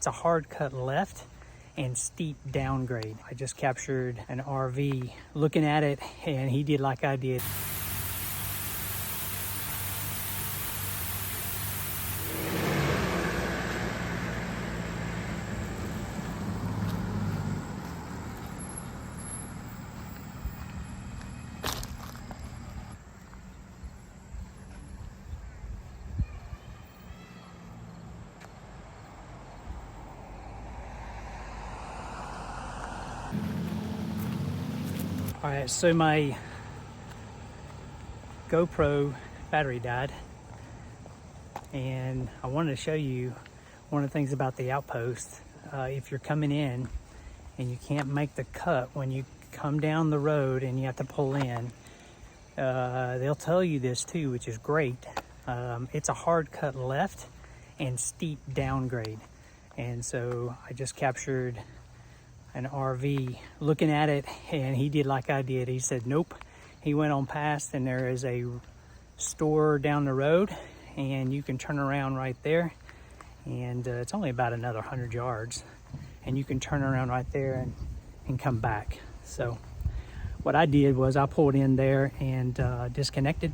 a hard cut left and steep downgrade. I just captured an RV looking at it, and he did like I did. All right, so my GoPro battery died, and I wanted to show you one of the things about the Outpost. If you're coming in and you can't make the cut when you come down the road and you have to pull in, they'll tell you this too, which is great. It's a hard cut left and steep downgrade. And so I just captured an RV looking at it, and he did like I did. He said nope. He went on past, and there is a store down the road, and you can turn around right there, and it's only about another 100 yards, and you can turn around right there and come back. So what I did was I pulled in there and disconnected,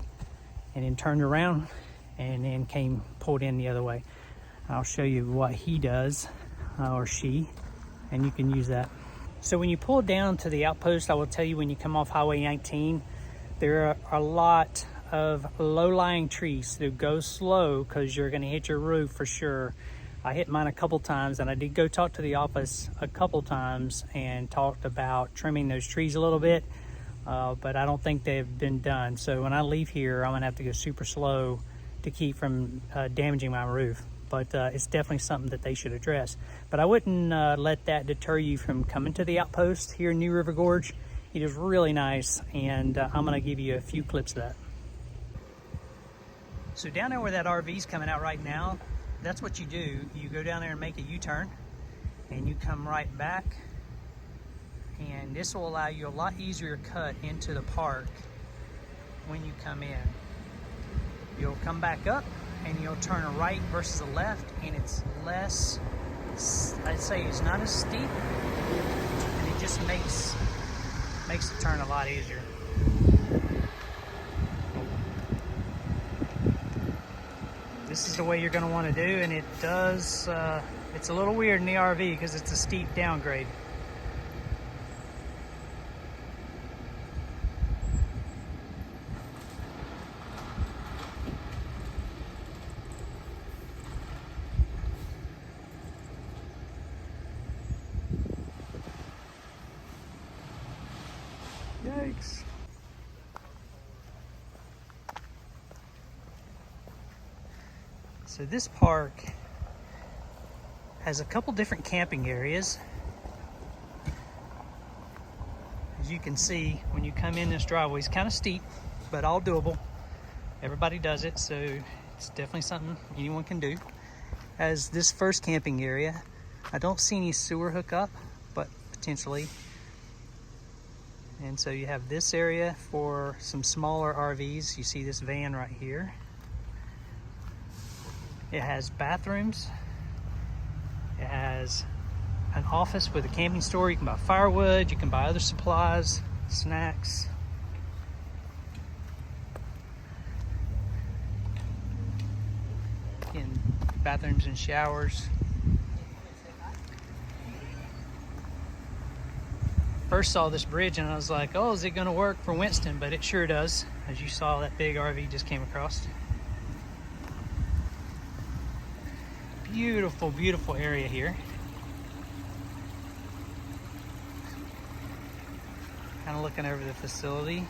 and then turned around and then pulled in the other way. I'll show you what he does, or she, and you can use that. So when you pull down to the Outpost, I will tell you, when you come off Highway 19, there are a lot of low-lying trees. So go slow, because you're going to hit your roof for sure. I hit mine a couple times, and I did go talk to the office a couple times and talked about trimming those trees a little bit, but I don't think they've been done. So when I leave here, I'm going to have to go super slow to keep from damaging my roof. But it's definitely something that they should address. But I wouldn't let that deter you from coming to the Outpost here in New River Gorge. It is really nice, and I'm going to give you a few clips of that. So down there where that RV's coming out right now, that's what you do. You go down there and make a U-turn, and you come right back, and this will allow you a lot easier cut into the park when you come in. You'll come back up, and you'll turn a right versus a left, and it's less, I'd say it's not as steep, and it just makes the turn a lot easier. This is the way you're going to want to do, and it does, it's a little weird in the RV because it's a steep downgrade. Yikes. So this park has a couple different camping areas. As you can see, when you come in this driveway, it's kind of steep, but all doable. Everybody does it, so it's definitely something anyone can do. As this first camping area, I don't see any sewer hookup, but potentially. And so you have this area for some smaller RVs. You see this van right here. It has bathrooms. It has an office with a camping store. You can buy firewood, you can buy other supplies, snacks. Again, bathrooms and showers. First saw this bridge and I was like, oh, is it gonna work for Winston? But it sure does. As you saw, that big RV just came across. Beautiful, beautiful area here. Kind of looking over the facility.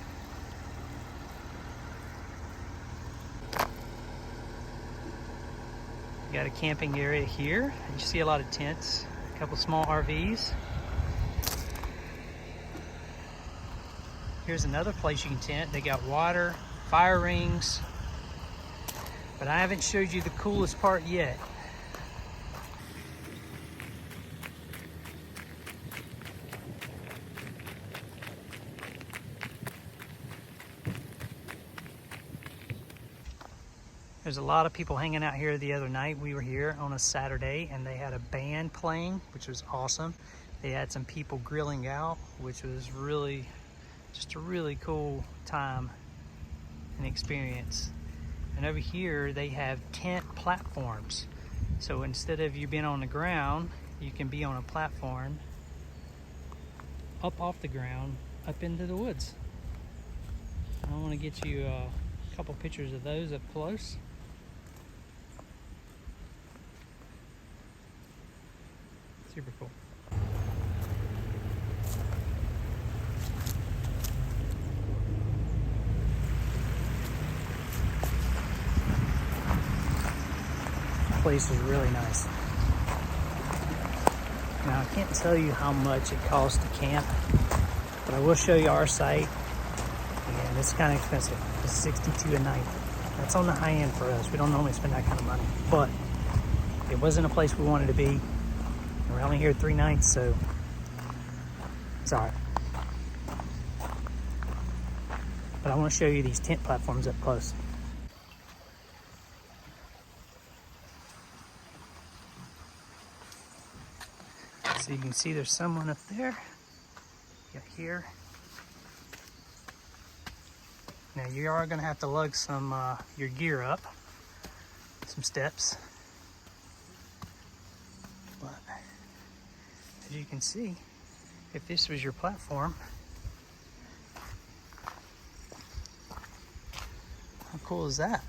You got a camping area here. You see a lot of tents, a couple small RVs. Here's another place you can tent. They got water, fire rings, but I haven't showed you the coolest part yet. There's a lot of people hanging out here the other night. We were here on a Saturday and they had a band playing, which was awesome. They had some people grilling out, which was really, just a really cool time and experience. And over here they have tent platforms. So instead of you being on the ground, you can be on a platform up off the ground, up into the woods. I want to get you a couple pictures of those up close. Super cool. The place is really nice. Now I can't tell you how much it costs to camp, but I will show you our site. And it's kind of expensive. It's $62 a night. That's on the high end for us. We don't normally spend that kind of money, but it wasn't a place we wanted to be. We're only here 3 nights, so it's all right. But I want to show you these tent platforms up close. So you can see there's someone up there. You got here. Now you are going to have to lug some your gear up, some steps. But as you can see, if this was your platform, how cool is that?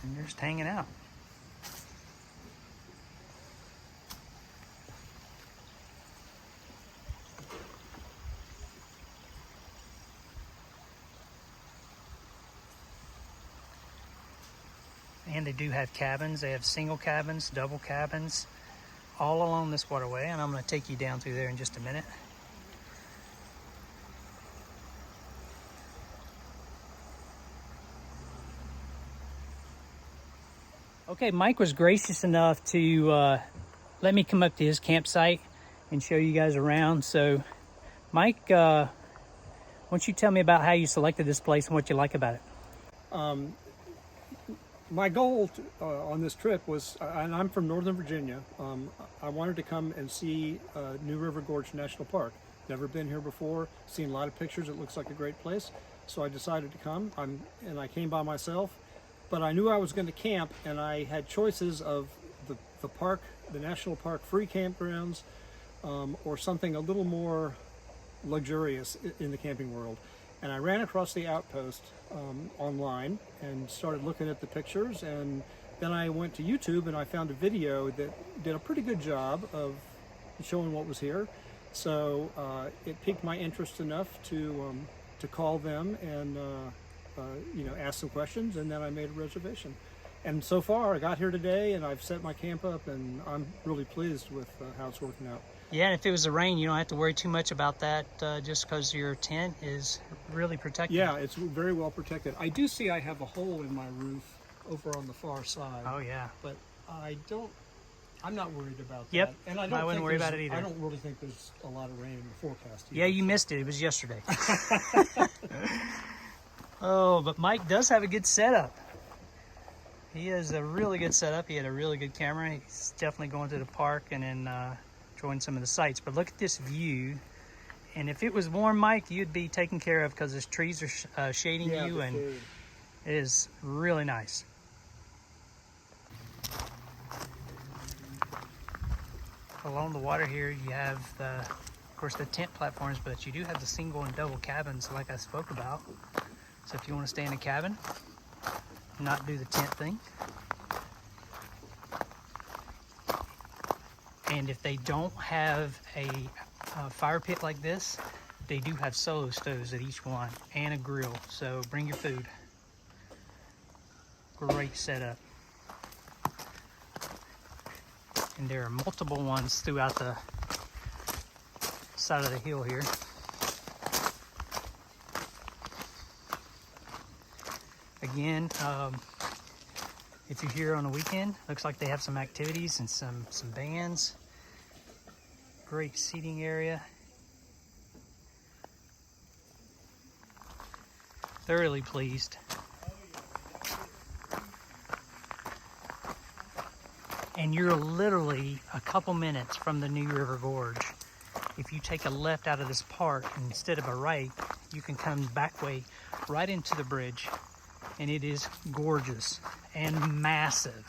And you're just hanging out. And they do have cabins. They have single cabins, double cabins, all along this waterway. And I'm going to take you down through there in just a minute. Okay, Mike was gracious enough to let me come up to his campsite and show you guys around. So, Mike, why don't you tell me about how you selected this place and what you like about it? My goal on this trip was, and I'm from Northern Virginia, I wanted to come and see New River Gorge National Park. Never been here before, seen a lot of pictures, it looks like a great place. So I decided to come, and I came by myself. But I knew I was going to camp, and I had choices of the park, the national park free campgrounds, or something a little more luxurious in the camping world. And I ran across the Outpost online and started looking at the pictures, and then I went to YouTube and I found a video that did a pretty good job of showing what was here. So it piqued my interest enough to call them and ask some questions, and then I made a reservation. And so far, I got here today and I've set my camp up, and I'm really pleased with how it's working out. Yeah, and if it was a rain, you don't have to worry too much about that just because your tent is really protected. Yeah, it's very well protected. I do see I have a hole in my roof over on the far side. Oh, yeah. But I'm not worried about that. Yep, and I wouldn't worry about it either. I don't really think there's a lot of rain in the forecast either. Yeah, you missed it. It was yesterday. Oh, but Mike does have a good setup. He has a really good setup. He had a really good camera. He's definitely going to the park and then enjoying some of the sights. But look at this view. And if it was warm, Mike, you'd be taken care of because the trees are shading you, and it is really nice. Along the water here, you have of course, the tent platforms, but you do have the single and double cabins like I spoke about. So if you want to stay in a cabin, not do the tent thing. And if they don't have a fire pit like this, they do have solo stoves at each one and a grill. So bring your food. Great setup. And there are multiple ones throughout the side of the hill here. Again, if you're here on a weekend, looks like they have some activities and some bands. Great seating area. thoroughly pleased. And you're literally a couple minutes from the New River Gorge. If you take a left out of this park instead of a right, you can come back way right into the bridge. And it is gorgeous and massive.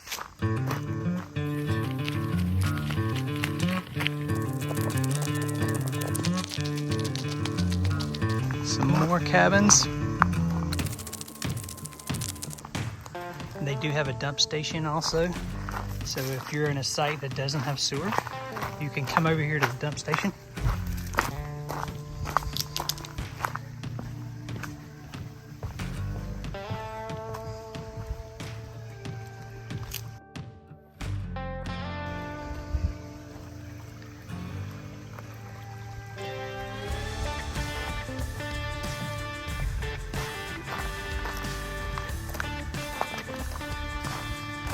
Some more cabins. They do have a dump station also. So if you're in a site that doesn't have sewer, you can come over here to the dump station.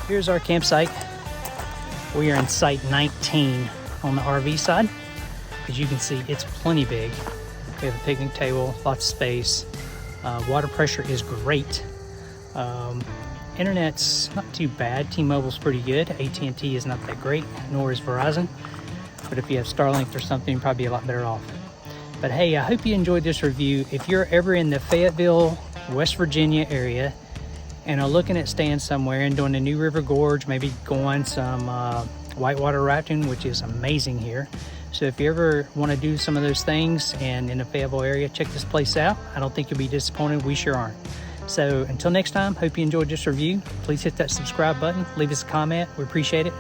Here's our campsite. We are in site 19 on the RV side. As you can see, it's plenty big. We have a picnic table, lots of space. Water pressure is great. Internet's not too bad. T-Mobile's pretty good. AT&T is not that great, nor is Verizon. But if you have Starlink or something, you're probably a lot better off. But hey, I hope you enjoyed this review. If you're ever in the Fayetteville, West Virginia area and are looking at staying somewhere and doing the New River Gorge, maybe going some whitewater rafting, which is amazing here. So if you ever want to do some of those things and in the Fayetteville area, check this place out. I don't think you'll be disappointed. We sure aren't. So until next time, hope you enjoyed this review. Please hit that subscribe button. Leave us a comment. We appreciate it.